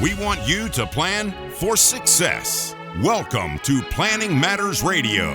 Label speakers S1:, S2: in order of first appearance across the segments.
S1: We want you to plan for success. Welcome to Planning Matters Radio.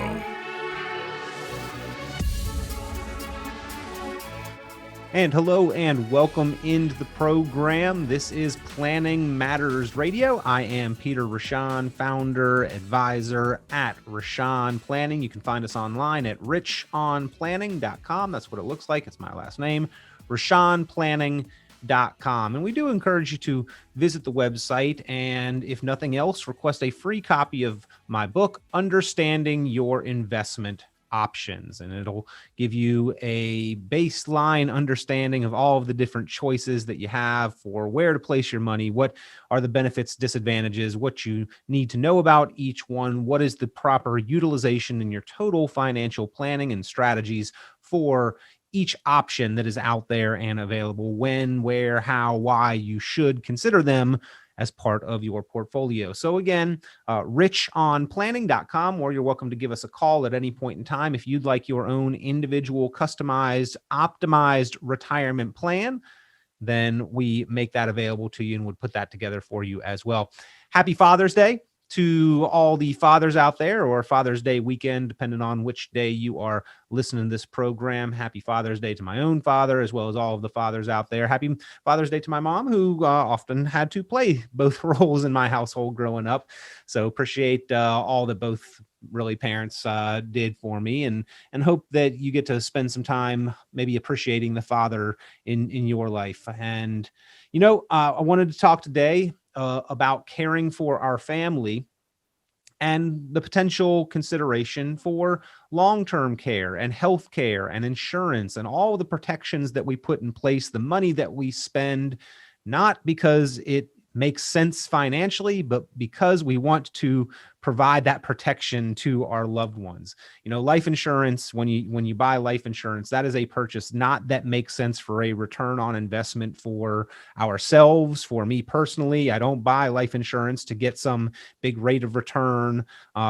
S2: And hello and welcome into the program. This is Planning Matters Radio. I am Peter Richon, founder, advisor at Richon Planning. You can find us online at richonplanning.com. That's what it looks like. It's my last name, richonplanning.com. And we do encourage you to visit the website and, if nothing else, request a free copy of my book, Understanding Your Investment Options, and it'll give you a baseline understanding of all of the different choices that you have for where to place your money, what are the benefits, disadvantages, what you need to know about each one, what is the proper utilization in your total financial planning and strategies for each option that is out there and available, when, where, how, why you should consider them as part of your portfolio. So again, richonplanning.com, or you're welcome to give us a call at any point in time if you'd like your own individual, customized, optimized retirement plan. Then we make that available to you and would put that together for you as well. Happy Father's Day to all the fathers out there, or Father's Day weekend, depending on which day you are listening to this program. Happy Father's Day to my own father, as well as all of the fathers out there. Happy Father's Day to my mom, who often had to play both roles in my household growing up. So appreciate all that both really parents did for me, and hope that you get to spend some time maybe appreciating the father in your life. And, I wanted to talk today about caring for our family and the potential consideration for long-term care and health care and insurance and all the protections that we put in place, the money that we spend, not because it makes sense financially, but because we want to provide that protection to our loved ones. Life insurance, when you buy life insurance, that is a purchase not that makes sense for a return on investment for ourselves. For me personally, I don't buy life insurance to get some big rate of return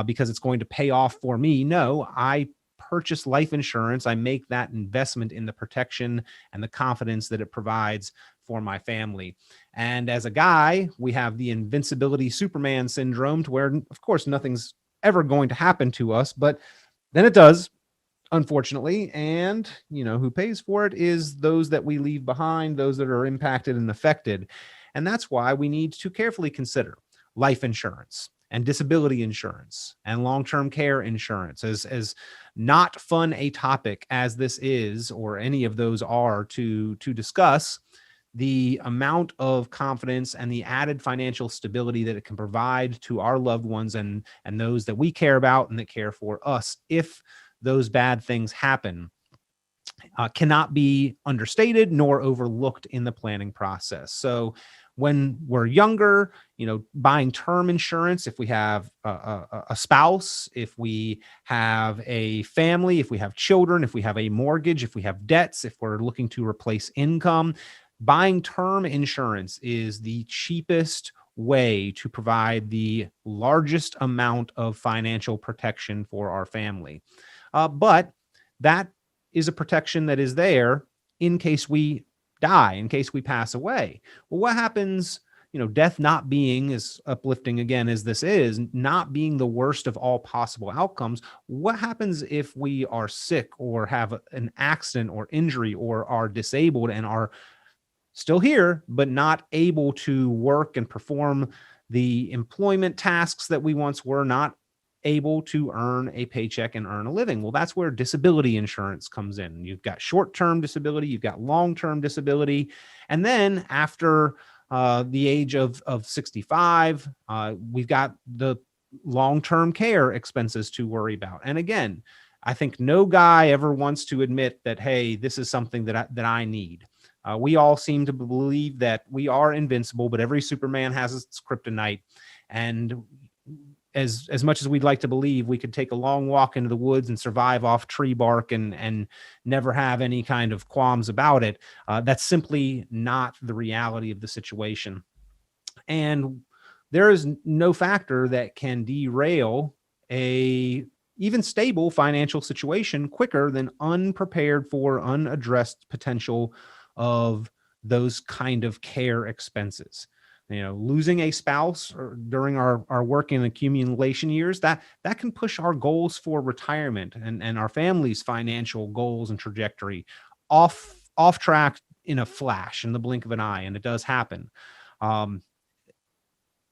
S2: because it's going to pay off for me. No, I purchase life insurance. I make that investment in the protection and the confidence that it provides for my family. And as a guy, we have the invincibility Superman syndrome, to where, of course, nothing's ever going to happen to us, but then it does, unfortunately. And, who pays for it is those that we leave behind, those that are impacted and affected. And that's why we need to carefully consider life insurance and disability insurance and long-term care insurance. As not fun a topic as this is, or any of those are to discuss, the amount of confidence and the added financial stability that it can provide to our loved ones and those that we care about and that care for us, if those bad things happen, cannot be understated nor overlooked in the planning process. So when we're younger, buying term insurance, if we have a spouse, if we have a family, if we have children, if we have a mortgage, if we have debts, if we're looking to replace income, buying term insurance is the cheapest way to provide the largest amount of financial protection for our family. But that is a protection that is there in case we die, in case we pass away. Well, what happens, death not being, as uplifting again as this is, not being the worst of all possible outcomes? What happens if we are sick or have an accident or injury or are disabled and are still here, but not able to work and perform the employment tasks that we once were, not able to earn a paycheck and earn a living? Well, that's where disability insurance comes in. You've got short-term disability, you've got long-term disability. And then after the age of 65, we've got the long-term care expenses to worry about. And again, I think no guy ever wants to admit that, hey, this is something that I need. We all seem to believe that we are invincible, but every Superman has its kryptonite. And as much as we'd like to believe we could take a long walk into the woods and survive off tree bark and never have any kind of qualms about it, that's simply not the reality of the situation. And there is no factor that can derail a even stable financial situation quicker than unprepared for, unaddressed potential of those kind of care expenses. losing a spouse or during our working accumulation years, that can push our goals for retirement and our family's financial goals and trajectory off track in a flash, in the blink of an eye. And it does happen.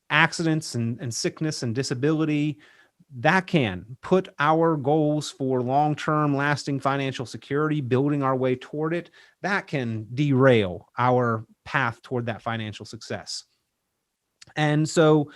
S2: Accidents and sickness and disability, that can put our goals for long-term lasting financial security, building our way toward it, that can derail our path toward that financial success. And so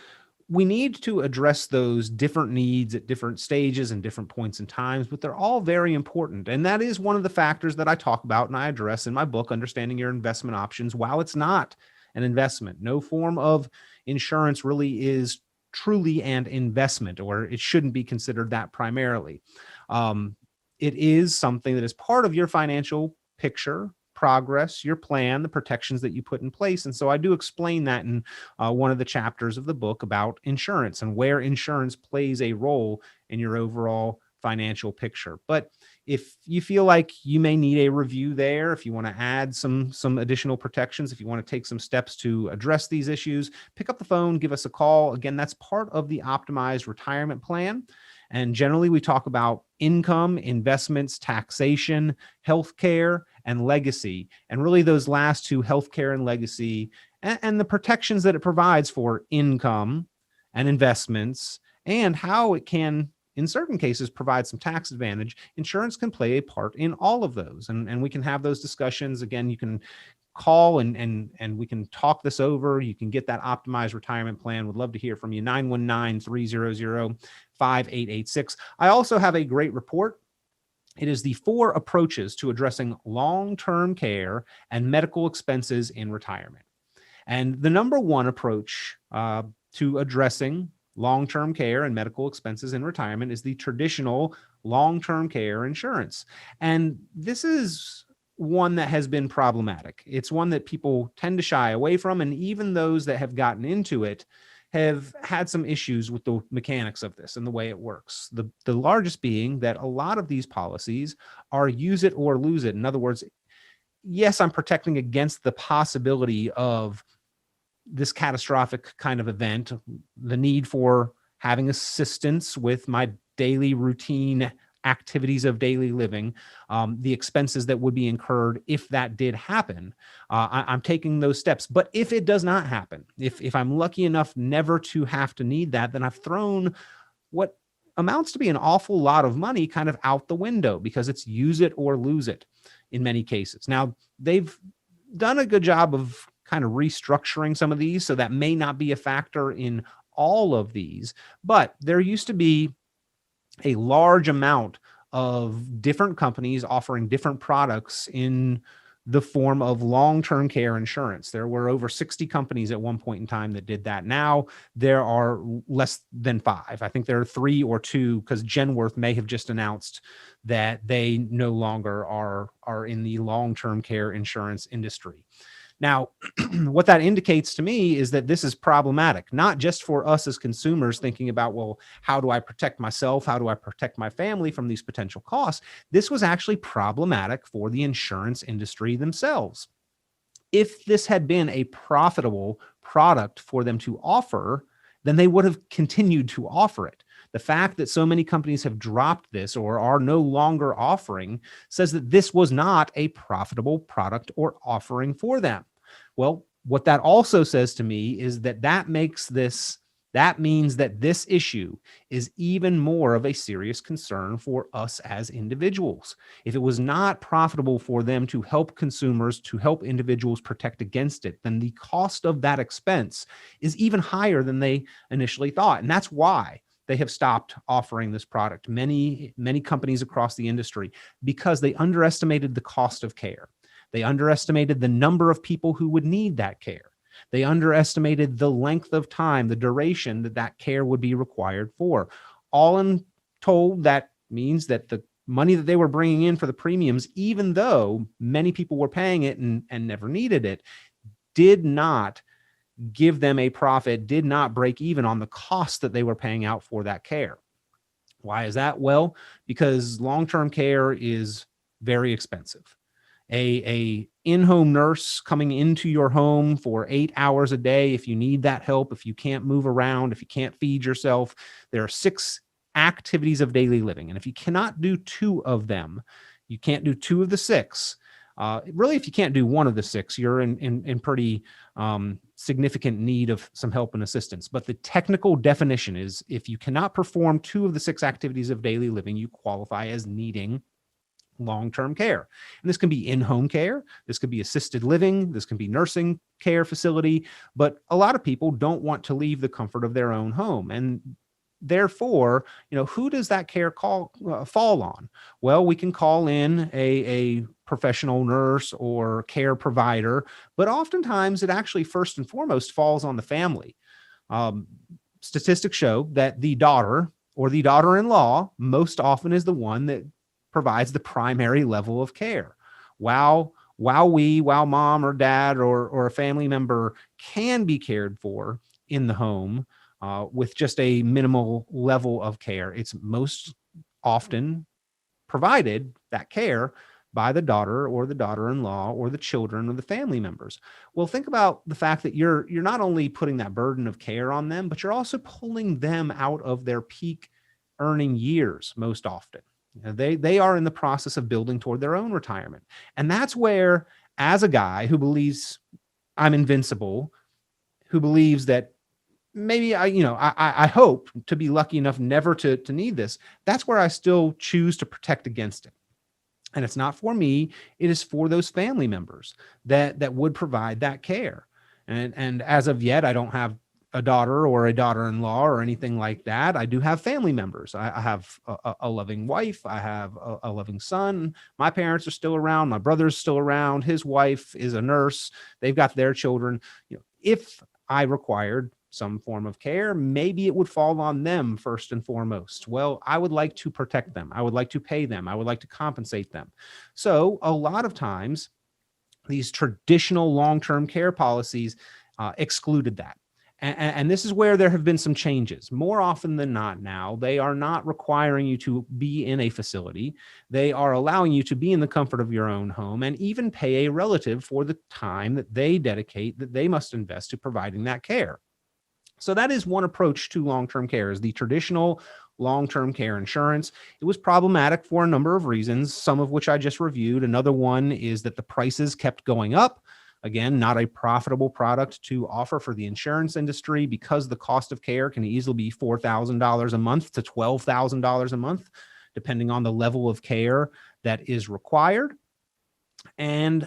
S2: we need to address those different needs at different stages and different points in times, but they're all very important. And that is one of the factors that I talk about and I address in my book, Understanding Your Investment Options. While it's not an investment, no form of insurance really is truly an investment, or it shouldn't be considered that primarily. It is something that is part of your financial picture, progress, your plan, the protections that you put in place. And so I do explain that in one of the chapters of the book about insurance and where insurance plays a role in your overall financial picture. But if you feel like you may need a review there, if you want to add some additional protections, if you want to take some steps to address these issues, pick up the phone, give us a call. Again, that's part of the optimized retirement plan. And generally, we talk about income, investments, taxation, healthcare, and legacy. And really, those last two, healthcare and legacy, and the protections that it provides for income and investments, and how it can, in certain cases, provide some tax advantage. Insurance can play a part in all of those. And we can have those discussions. Again, you can call and we can talk this over. You can get that optimized retirement plan. Would love to hear from you. 919-300-5886. I also have a great report. It is the 4 approaches to addressing long-term care and medical expenses in retirement. And the number one approach to addressing long-term care and medical expenses in retirement is the traditional long-term care insurance. And this is one that has been problematic. It's one that people tend to shy away from. And even those that have gotten into it have had some issues with the mechanics of this and the way it works. The largest being that a lot of these policies are use it or lose it. In other words, yes, I'm protecting against the possibility of this catastrophic kind of event, the need for having assistance with my daily routine activities of daily living, the expenses that would be incurred if that did happen. I'm taking those steps. But if it does not happen, if I'm lucky enough never to have to need that, then I've thrown what amounts to be an awful lot of money kind of out the window, because it's use it or lose it in many cases. Now, they've done a good job of kind of restructuring some of these, so that may not be a factor in all of these, but there used to be a large amount of different companies offering different products in the form of long-term care insurance. There were over 60 companies at one point in time that did that. Now there are less than 5. I think there are 3 or 2, because Genworth may have just announced that they no longer are in the long-term care insurance industry. Now, what that indicates to me is that this is problematic, not just for us as consumers thinking about, well, how do I protect myself? How do I protect my family from these potential costs? This was actually problematic for the insurance industry themselves. If this had been a profitable product for them to offer, then they would have continued to offer it. The fact that so many companies have dropped this or are no longer offering says that this was not a profitable product or offering for them. Well, what that also says to me is that means that this issue is even more of a serious concern for us as individuals. If it was not profitable for them to help consumers, to help individuals protect against it, then the cost of that expense is even higher than they initially thought. And that's why they have stopped offering this product, many companies across the industry, because they underestimated the cost of care. They underestimated the number of people who would need that care. They underestimated the length of time, the duration that care would be required for. All in told, that means that the money that they were bringing in for the premiums, even though many people were paying it and never needed it, did not give them a profit, did not break even on the cost that they were paying out for that care. Why is that? Well, because long-term care is very expensive. a in-home nurse coming into your home for 8 hours a day. If you need that help, if you can't move around, if you can't feed yourself, there are 6 activities of daily living. And if you cannot do 2 of them, you can't do 2 of the 6. Really, if you can't do 1 of the 6, you're in pretty significant need of some help and assistance. But the technical definition is if you cannot perform 2 of the 6 activities of daily living, you qualify as needing long-term care. And this can be in-home care, this could be assisted living, this can be nursing care facility, but a lot of people don't want to leave the comfort of their own home. And therefore, who does that care fall on? Well, we can call in a professional nurse or care provider, but oftentimes it actually first and foremost falls on the family. Statistics show that the daughter or the daughter-in-law most often is the one that provides the primary level of care. While mom or dad or a family member can be cared for in the home with just a minimal level of care, it's most often provided, that care, by the daughter or the daughter-in-law or the children or the family members. Well, think about the fact that you're not only putting that burden of care on them, but you're also pulling them out of their peak earning years most often. They are in the process of building toward their own retirement. And that's where, as a guy who believes I'm invincible, who believes that maybe I hope to be lucky enough never to need this, that's where I still choose to protect against it. And it's not for me, it is for those family members that would provide that care. And as of yet, I don't have a daughter or a daughter-in-law or anything like that. I do have family members. I have a loving wife. I have a loving son. My parents are still around. My brother's still around. His wife is a nurse. They've got their children. If I required some form of care, maybe it would fall on them first and foremost. Well, I would like to protect them. I would like to pay them. I would like to compensate them. So a lot of times, these traditional long-term care policies excluded that. And this is where there have been some changes. More often than not now, they are not requiring you to be in a facility. They are allowing you to be in the comfort of your own home and even pay a relative for the time that they dedicate, that they must invest to providing that care. So that is one approach to long-term care, is the traditional long-term care insurance. It was problematic for a number of reasons, some of which I just reviewed. Another one is that the prices kept going up. Again, not a profitable product to offer for the insurance industry because the cost of care can easily be $4,000 a month to $12,000 a month, depending on the level of care that is required. And,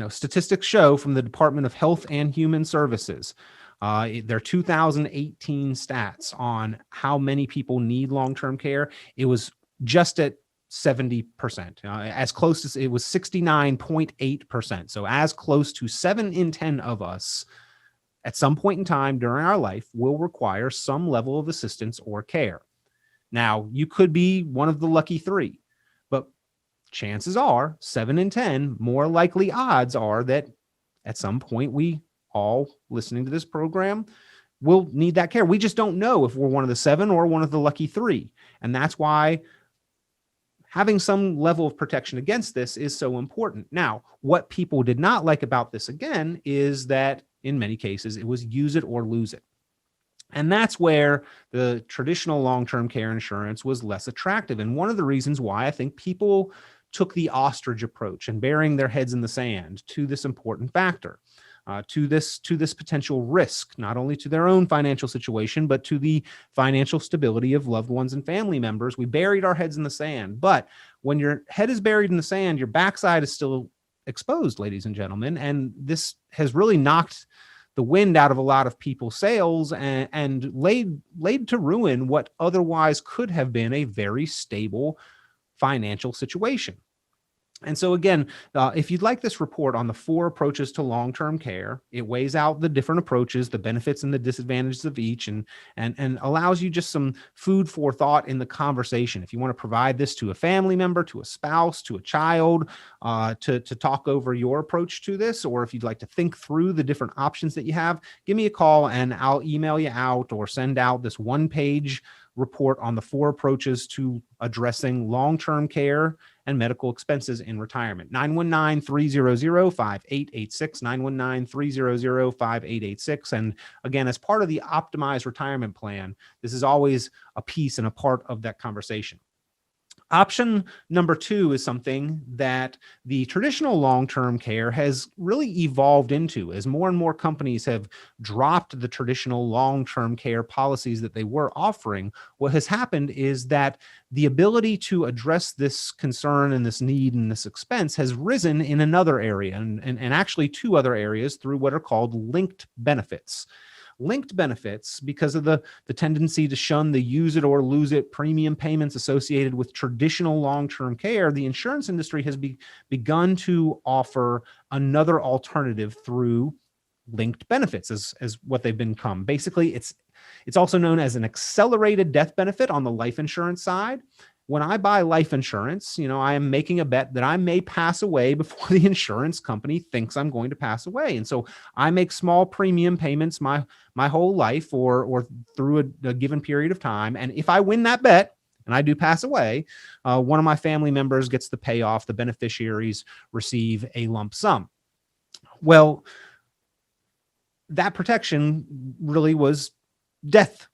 S2: statistics show from the Department of Health and Human Services, their 2018 stats on how many people need long-term care, it was just at 70%, as close as it was 69.8%. So as close to 7 in 10 of us at some point in time during our life will require some level of assistance or care. Now, you could be one of the lucky 3, but chances are 7 in 10, more likely odds are that at some point we all listening to this program will need that care. We just don't know if we're one of the 7 or one of the lucky 3. And that's why having some level of protection against this is so important. Now, what people did not like about this, again, is that in many cases, it was use it or lose it. And that's where the traditional long-term care insurance was less attractive. And one of the reasons why I think people took the ostrich approach and burying their heads in the sand to this important factor. To this potential risk, not only to their own financial situation, but to the financial stability of loved ones and family members. We buried our heads in the sand. But when your head is buried in the sand, your backside is still exposed, ladies and gentlemen. And this has really knocked the wind out of a lot of people's sails and laid to ruin what otherwise could have been a very stable financial situation. And so again, if you'd like this report on the 4 approaches to long-term care, it weighs out the different approaches, the benefits and the disadvantages of each, and allows you just some food for thought in the conversation. If you want to provide this to a family member, to a spouse, to a child, to talk over your approach to this, or if you'd like to think through the different options that you have, give me a call and I'll email you out or send out this 1-page report on the 4 approaches to addressing long-term care and medical expenses in retirement. 919-300-5886, 919-300-5886. And again, as part of the optimized retirement plan, this is always a piece and a part of that conversation. Option number 2 is something that the traditional long-term care has really evolved into as more and more companies have dropped the traditional long-term care policies that they were offering. What has happened is that the ability to address this concern and this need and this expense has risen in another area, and actually 2 other areas, through what are called linked benefits. Linked benefits, because of the tendency to shun the use it or lose it premium payments associated with traditional long-term care, the insurance industry has begun to offer another alternative through linked benefits as what they've become. Basically, it's also known as an accelerated death benefit on the life insurance side. When I buy life insurance, I am making a bet that I may pass away before the insurance company thinks I'm going to pass away. And so I make small premium payments my whole life or through a given period of time. And if I win that bet and I do pass away, one of my family members gets the payoff. The beneficiaries receive a lump sum. Well, that protection really was death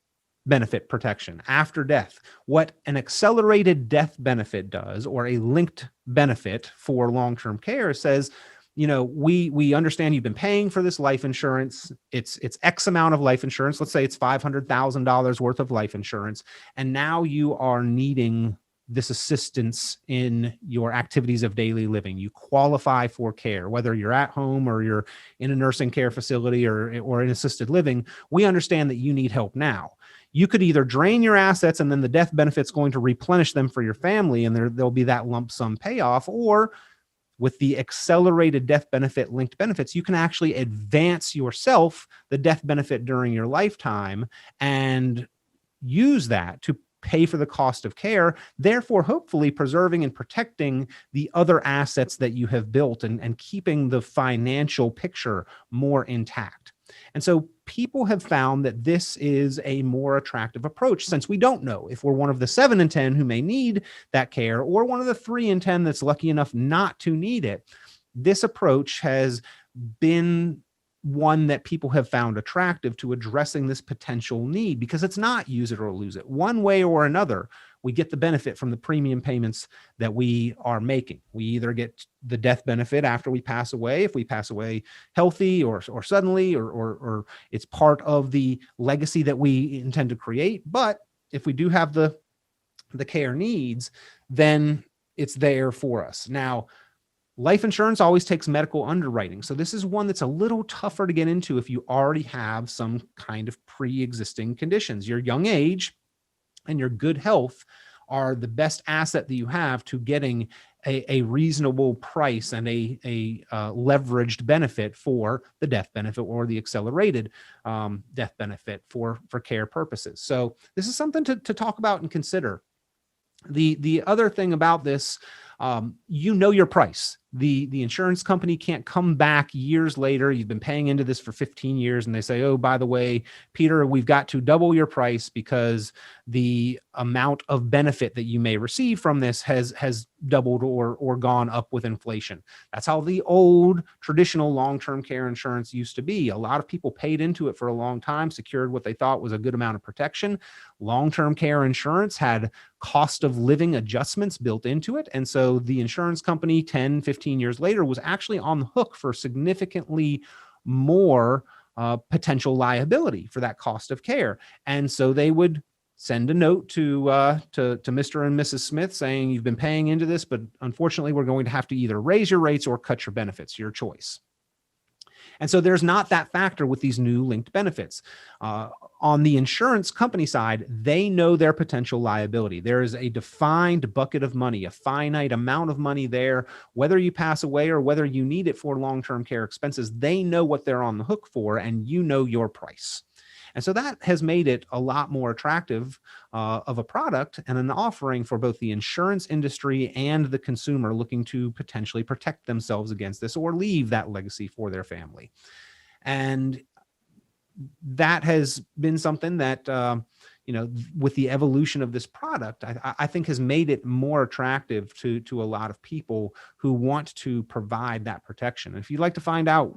S2: benefit protection after death. What an accelerated death benefit does, or a linked benefit for long-term care, says, we understand you've been paying for this life insurance. It's X amount of life insurance. Let's say it's $500,000 worth of life insurance. And now you are needing this assistance in your activities of daily living. You qualify for care, whether you're at home or you're in a nursing care facility or in assisted living. We understand that you need help now. You could either drain your assets and then the death benefit's going to replenish them for your family and there'll be that lump sum payoff, or with the accelerated death benefit linked benefits, you can actually advance yourself the death benefit during your lifetime and use that to pay for the cost of care, therefore hopefully preserving and protecting the other assets that you have built and keeping the financial picture more intact. And so people have found that this is a more attractive approach, since we don't know if we're one of the 7 in 10 who may need that care or one of the 3 in 10 that's lucky enough not to need it. This approach has been one that people have found attractive to addressing this potential need, because it's not use it or lose it. One way or another, we get the benefit from the premium payments that we are making. We either get the death benefit after we pass away, if we pass away healthy or suddenly, or it's part of the legacy that we intend to create. But if we do have the care needs, then it's there for us. Now, life insurance always takes medical underwriting. So this is one that's a little tougher to get into if you already have some kind of pre-existing conditions. Your young age and your good health are the best asset that you have to getting a reasonable price and a leveraged benefit for the death benefit or the accelerated death benefit for care purposes. So this is something to talk about and consider. The other thing about this, your price. The insurance company can't come back years later. You've been paying into this for 15 years and they say, oh, by the way, Peter, we've got to double your price because the amount of benefit that you may receive from this has doubled or gone up with inflation. That's how the old traditional long-term care insurance used to be. A lot of people paid into it for a long time, secured what they thought was a good amount of protection. Long-term care insurance had cost of living adjustments built into it. And so the insurance company 10, 15 years later was actually on the hook for significantly more potential liability for that cost of care. And so they would send a note to Mr. and Mrs. Smith saying, you've been paying into this, but unfortunately we're going to have to either raise your rates or cut your benefits, your choice. And so there's not that factor with these new linked benefits. On the insurance company side, they know their potential liability. There is a defined bucket of money, a finite amount of money there, whether you pass away or whether you need it for long-term care expenses. They know what they're on the hook for, and you know your price. And so that has made it a lot more attractive of a product and an offering for both the insurance industry and the consumer looking to potentially protect themselves against this or leave that legacy for their family. And that has been something that, with the evolution of this product, I think has made it more attractive to a lot of people who want to provide that protection. If you'd like to find out,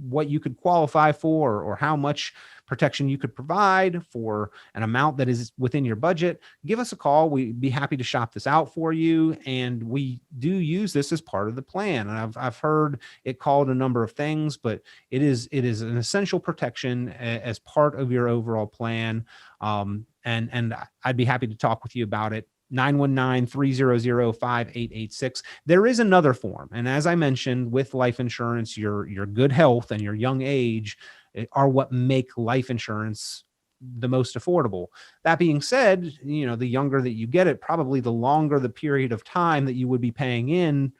S2: what you could qualify for or how much protection you could provide for an amount that is within your budget, give us a call. We'd be happy to shop this out for you. And we do use this as part of the plan. And I've heard it called a number of things, but it is an essential protection as part of your overall plan. And I'd be happy to talk with you about it. 919-300-5886. There is another form. And as I mentioned, with life insurance, your good health and your young age are what make life insurance the most affordable. That being said, the younger that you get it, probably the longer the period of time that you would be paying in.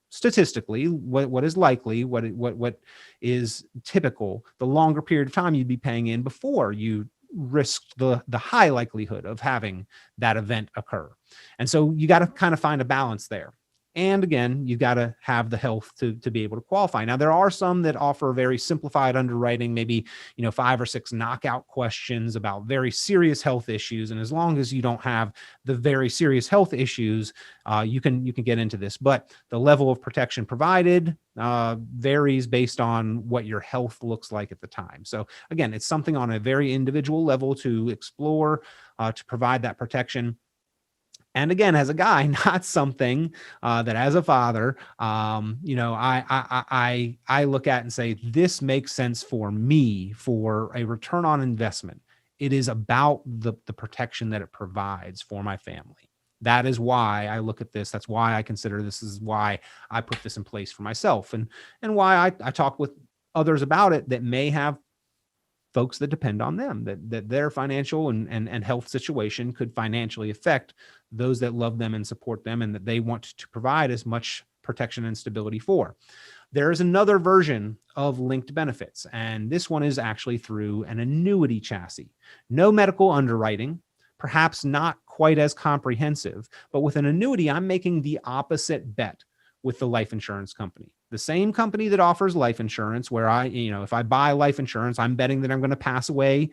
S2: Statistically, what is likely, what is typical, the longer period of time you'd be paying in before you risked the high likelihood of having that event occur. And so you got to kind of find a balance there. And again, you've got to have the health to be able to qualify. Now, there are some that offer very simplified underwriting, maybe, 5 or 6 knockout questions about very serious health issues. And as long as you don't have the very serious health issues, you can get into this. But the level of protection provided varies based on what your health looks like at the time. So again, it's something on a very individual level to explore, to provide that protection. And again, as a guy, not something that as a father, I look at and say, this makes sense for me for a return on investment. It is about the protection that it provides for my family. That is why I look at this. That's why I consider this is why I put this in place for myself, and why I talk with others about it that may have folks that depend on them, that their financial and health situation could financially affect those that love them and support them, and that they want to provide as much protection and stability for. There is another version of linked benefits, and this one is actually through an annuity chassis. No medical underwriting, perhaps not quite as comprehensive, but with an annuity, I'm making the opposite bet with the life insurance company. The same company that offers life insurance, where if I buy life insurance, I'm betting that I'm going to pass away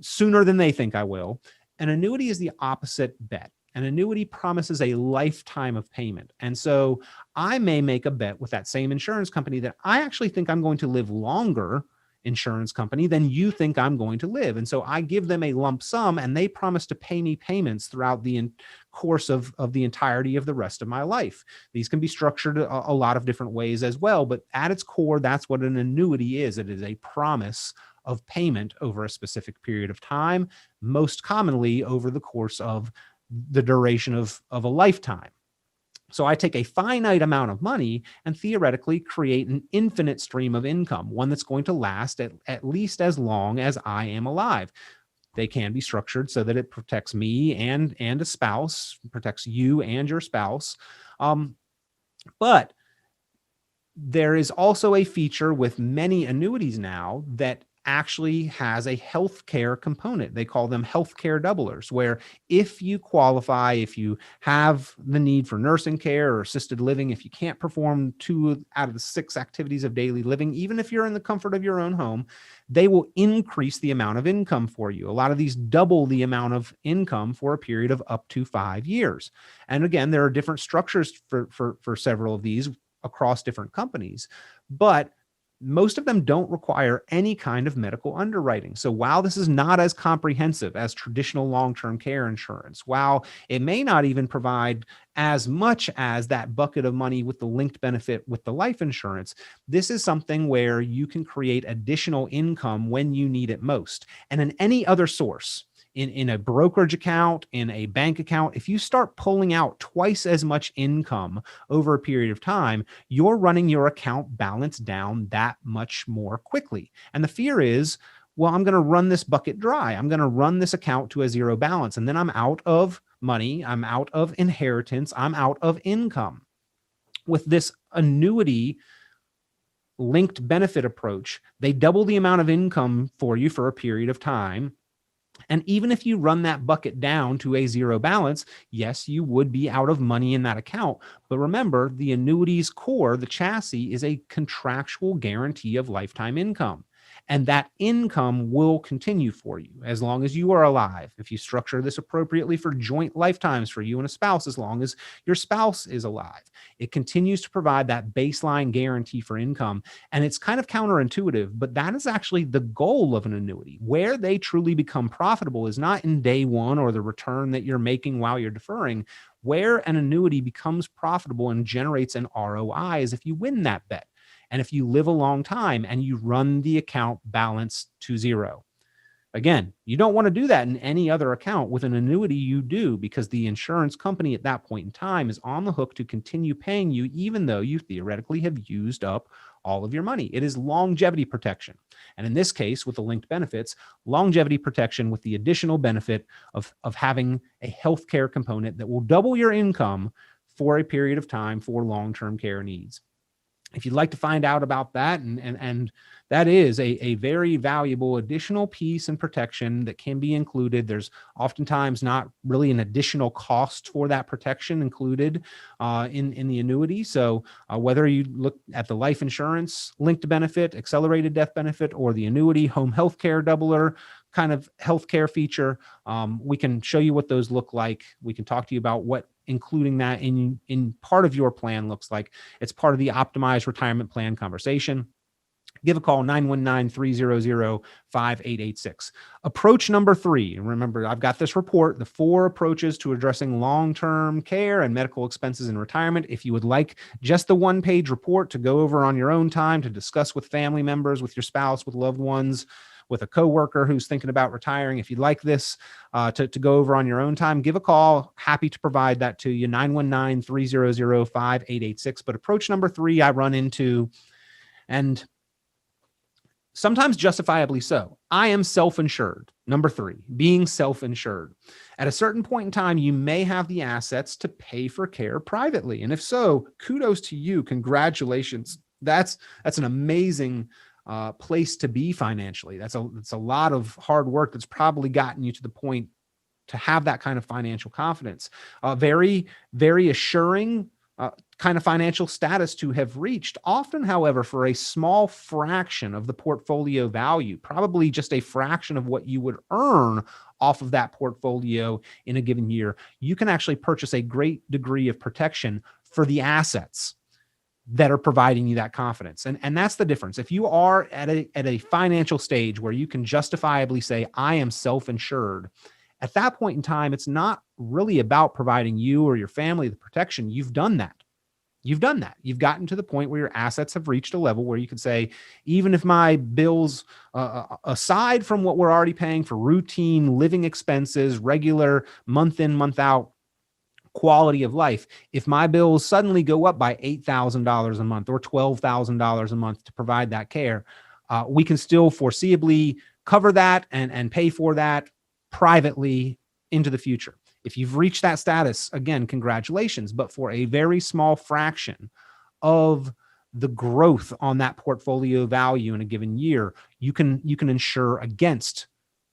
S2: sooner than they think I will. An annuity is the opposite bet. An annuity promises a lifetime of payment. And so I may make a bet with that same insurance company that I actually think I'm going to live longer, insurance company, than you think I'm going to live. And so I give them a lump sum, and they promise to pay me payments throughout the course of the entirety of the rest of my life. These can be structured a lot of different ways as well, but at its core, that's what an annuity is. It is a promise of payment over a specific period of time, most commonly over the course of the duration of a lifetime. So I take a finite amount of money and theoretically create an infinite stream of income, one that's going to last at least as long as I am alive. They can be structured so that it protects me and a spouse, protects you and your spouse. But there is also a feature with many annuities now that actually has a healthcare component. They call them healthcare doublers, where if you qualify, if you have the need for nursing care or assisted living, if you can't perform 2 out of the 6 activities of daily living, even if you're in the comfort of your own home, they will increase the amount of income for you. A lot of these double the amount of income for a period of up to 5 years. And again, there are different structures for several of these across different companies, but most of them don't require any kind of medical underwriting. So while this is not as comprehensive as traditional long-term care insurance, while it may not even provide as much as that bucket of money with the linked benefit with the life insurance, this is something where you can create additional income when you need it most. And in any other source, in a brokerage account, in a bank account, if you start pulling out twice as much income over a period of time, you're running your account balance down that much more quickly. And the fear is, well, I'm going to run this bucket dry. I'm going to run this account to a zero balance, and then I'm out of money. I'm out of inheritance. I'm out of income. With this annuity linked benefit approach, they double the amount of income for you for a period of time. And even if you run that bucket down to a zero balance, yes, you would be out of money in that account. But remember, the annuity's core, the chassis, is a contractual guarantee of lifetime income. And that income will continue for you as long as you are alive. If you structure this appropriately for joint lifetimes for you and a spouse, as long as your spouse is alive, it continues to provide that baseline guarantee for income. And it's kind of counterintuitive, but that is actually the goal of an annuity. Where they truly become profitable is not in day one or the return that you're making while you're deferring. Where an annuity becomes profitable and generates an ROI is if you win that bet. And if you live a long time and you run the account balance to zero. Again, you don't want to do that in any other account. With an annuity, you do, because the insurance company at that point in time is on the hook to continue paying you, even though you theoretically have used up all of your money. It is longevity protection. And in this case, with the linked benefits, longevity protection with the additional benefit of having a healthcare component that will double your income for a period of time for long-term care needs. If you'd like to find out about that, and that is a very valuable additional piece and protection that can be included. There's oftentimes not really an additional cost for that protection included in the annuity. So whether you look at the life insurance linked benefit, accelerated death benefit, or the annuity home healthcare doubler kind of healthcare feature, we can show you what those look like. We can talk to you about what including that in part of your plan looks like. It's part of the optimized retirement plan conversation. Give a call, 919-300-5886. Approach number 3. And remember, I've got this report, the 4 approaches to addressing long-term care and medical expenses in retirement. If you would like just the 1-page report to go over on your own time, to discuss with family members, with your spouse, with loved ones, with a coworker who's thinking about retiring, if you'd like this to go over on your own time, give a call. Happy to provide that to you, 919-300-5886. But approach number 3, I run into, and sometimes justifiably so. I am self-insured. Number 3, being self-insured. At a certain point in time, you may have the assets to pay for care privately. And if so, kudos to you. Congratulations. That's an amazing place to be financially. That's a lot of hard work that's probably gotten you to the point to have that kind of financial confidence. Very, very assuring kind of financial status to have reached. Often, however, for a small fraction of the portfolio value, probably just a fraction of what you would earn off of that portfolio in a given year, you can actually purchase a great degree of protection for the assets that are providing you that confidence. And that's the difference. If you are at a financial stage where you can justifiably say, I am self-insured, at that point in time, it's not really about providing you or your family the protection. You've done that. You've done that. You've gotten to the point where your assets have reached a level where you can say, even if my bills, aside from what we're already paying for routine living expenses, regular month in, month out quality of life, if my bills suddenly go up by $8,000 a month or $12,000 a month to provide that care, we can still foreseeably cover that and pay for that privately into the future. If you've reached that status, again, congratulations. But for a very small fraction of the growth on that portfolio value in a given year, you can insure against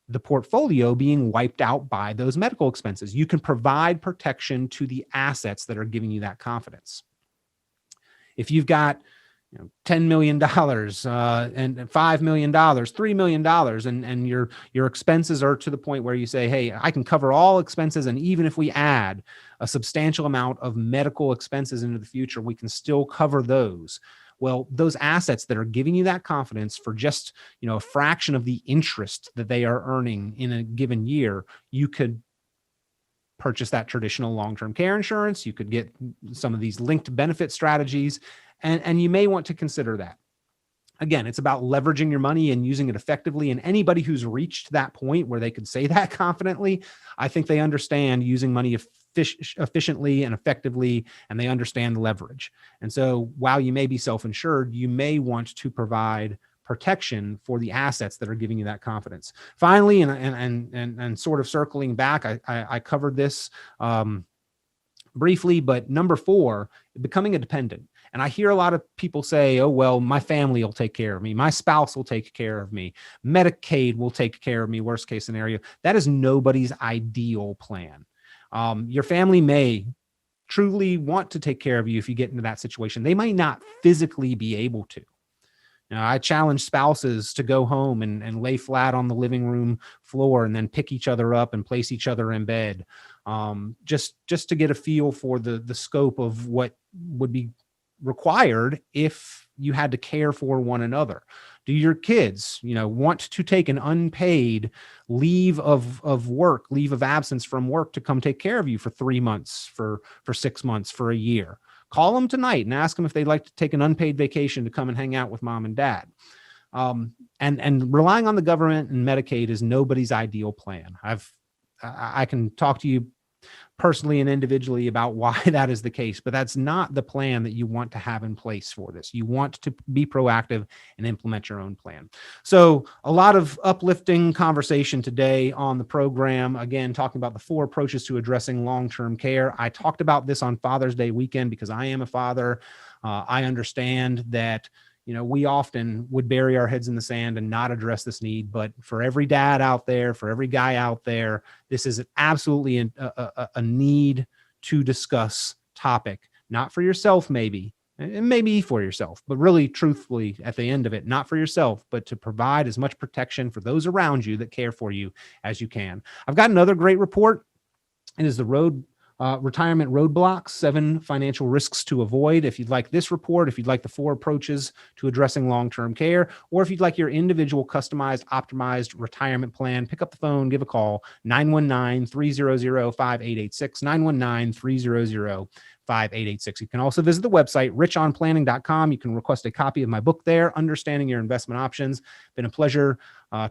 S2: the portfolio being wiped out by those medical expenses. You can provide protection to the assets that are giving you that confidence. If you've got $10 million and $5 million, $3 million, and your expenses are to the point where you say, hey, I can cover all expenses. And even if we add a substantial amount of medical expenses into the future, we can still cover those. Well, those assets that are giving you that confidence for just, a fraction of the interest that they are earning in a given year, you could purchase that traditional long-term care insurance. You could get some of these linked benefit strategies, and you may want to consider that. Again, it's about leveraging your money and using it effectively. And anybody who's reached that point where they could say that confidently, I think they understand using money efficiently and effectively, and they understand leverage. And so while you may be self-insured, you may want to provide protection for the assets that are giving you that confidence. Finally, and sort of circling back, I covered this briefly, but number 4, becoming a dependent. And I hear a lot of people say, oh, well, my family will take care of me. My spouse will take care of me. Medicaid will take care of me, worst case scenario. That is nobody's ideal plan. Your family may truly want to take care of you if you get into that situation. They might not physically be able to. I challenge spouses to go home and lay flat on the living room floor and then pick each other up and place each other in bed. Just to get a feel for the scope of what would be required if you had to care for one another. Do your kids, want to take an unpaid leave of work, leave of absence from work to come take care of you for 3 months, for 6 months, for a year? Call them tonight and ask them if they'd like to take an unpaid vacation to come and hang out with mom and dad. And relying on the government and Medicaid is nobody's ideal plan. I can talk to you personally and individually about why that is the case, but that's not the plan that you want to have in place for this. You want to be proactive and implement your own plan. So a lot of uplifting conversation today on the program, again, talking about the 4 approaches to addressing long-term care. I talked about this on Father's Day weekend because I am a father. I understand that we often would bury our heads in the sand and not address this need. But for every dad out there, for every guy out there, this is absolutely a need to discuss topic, not for yourself, maybe, and maybe for yourself, but really truthfully at the end of it, not for yourself, but to provide as much protection for those around you that care for you as you can. I've got another great report. It is the Retirement Roadblocks, 7 Financial Risks to Avoid. If you'd like this report, if you'd like the 4 approaches to addressing long-term care, or if you'd like your individual customized, optimized retirement plan, pick up the phone, give a call, 919-300-5886, 919-300-5886. You can also visit the website, richonplanning.com. You can request a copy of my book there, Understanding Your Investment Options. Been a pleasure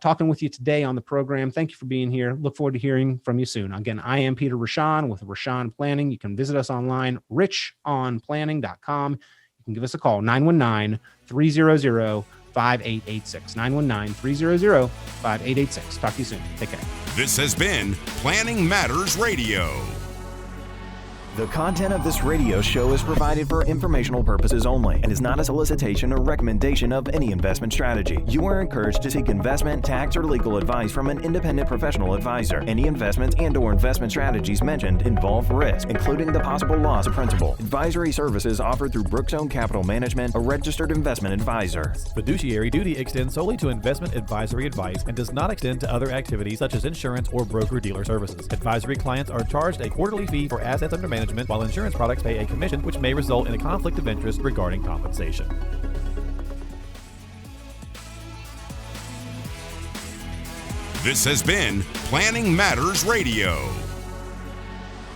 S2: talking with you today on the program. Thank you for being here. Look forward to hearing from you soon. Again, I am Peter Richon with Richon Planning. You can visit us online, richonplanning.com. You can give us a call, 919-300-5886, 919-300-5886. Talk to you soon. Take care.
S1: This has been Planning Matters Radio.
S3: The content of this radio show is provided for informational purposes only and is not a solicitation or recommendation of any investment strategy. You are encouraged to seek investment, tax, or legal advice from an independent professional advisor. Any investments and/or investment strategies mentioned involve risk, including the possible loss of principal. Advisory services offered through Brookstone Capital Management, a registered investment advisor.
S4: Fiduciary duty extends solely to investment advisory advice and does not extend to other activities such as insurance or broker-dealer services. Advisory clients are charged a quarterly fee for assets under management, while insurance products pay a commission, which may result in a conflict of interest regarding compensation.
S1: This has been Planning Matters Radio.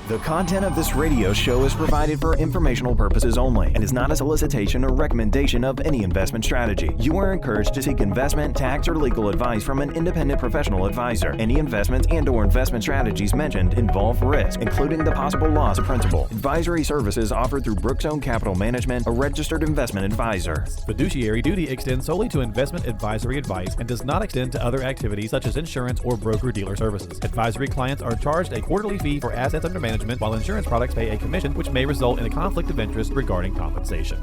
S3: The content of this radio show is provided for informational purposes only and is not a solicitation or recommendation of any investment strategy. You are encouraged to seek investment, tax, or legal advice from an independent professional advisor. Any investments and/or investment strategies mentioned involve risk, including the possible loss of principal. Advisory services offered through Brookstone Capital Management, a registered investment advisor.
S4: Fiduciary duty extends solely to investment advisory advice and does not extend to other activities such as insurance or broker-dealer services. Advisory clients are charged a quarterly fee for assets under management, while insurance products pay a commission, which may result in a conflict of interest regarding compensation.